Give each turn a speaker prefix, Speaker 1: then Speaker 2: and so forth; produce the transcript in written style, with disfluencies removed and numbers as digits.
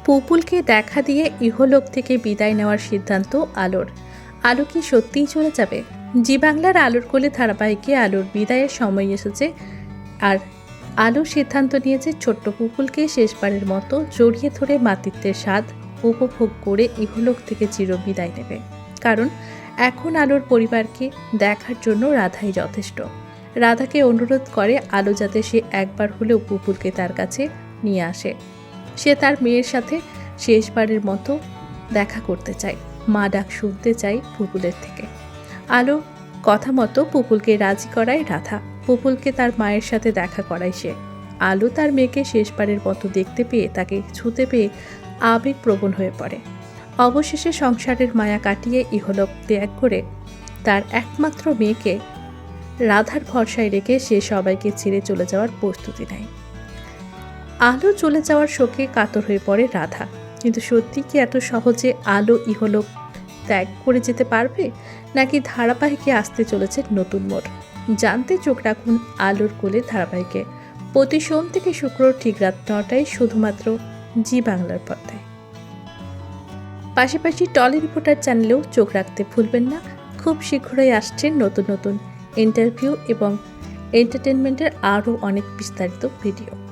Speaker 1: পুপুলকে দেখা দিয়ে ইহলোক থেকে বিদায় নেওয়ার সিদ্ধান্ত আলোর। আলো কি সত্যিই চলে যাবে? জি বাংলার আলোর কোলে ধারাবাহিকে আলোর বিদায়ের সময় এসেছে, আর আলো সিদ্ধান্ত নিয়েছে ছোট্ট পুপুলকে শেষবারের মতো জড়িয়ে ধরে মাতৃত্বের স্বাদ উপভোগ করে ইহলোক থেকে চির বিদায় নেবে। কারণ এখন আলোর পরিবারকে দেখার জন্য রাধাই যথেষ্ট। রাধাকে অনুরোধ করে আলো যাতে সে একবার হলেও পুপুলকে তার কাছে নিয়ে আসে। সে তার মেয়ের সাথে শেষবারের মতো দেখা করতে চায়, মা ডাক শুনতে চায় পুপুলের থেকে। আলো কথা মতো পুপুলকে রাজি করায় রাধা। পুপুলকে তার মায়ের সাথে দেখা করায় সে। আলো তার মেয়েকে শেষবারের মতো দেখতে পেয়ে, তাকে ছুঁতে পেয়ে আবেগপ্রবণ হয়ে পড়ে। অবশেষে সংসারের মায়া কাটিয়ে ইহলোক ত্যাগ করে তার একমাত্র মেয়েকে রাধার ভরসায় রেখে সে সবাইকে ছেড়ে চলে যাওয়ার প্রস্তুতি নেয়। আলো চলে যাওয়ার শোকে কাতর হয়ে পড়ে রাধা। কিন্তু সত্যি কি এত সহজে আলো ইহলোক ত্যাগ করে যেতে পারবে, নাকি ধারাবাহিকে আসতে চলেছে নতুন মোড়? জানতে চোখ রাখুন আলোর কোলে ধারাবাহিকে প্রতি সোম থেকে শুক্র ঠিক রাত 9টায়, শুধুমাত্র জি বাংলার পর্দায়। পাশাপাশি টলি রিপোর্টার চ্যানেলেও চোখ রাখতে ভুলবেন না। খুব শীঘ্রই আসছে নতুন নতুন ইন্টারভিউ এবং এন্টারটেনমেন্টের আরও অনেক বিস্তারিত ভিডিও।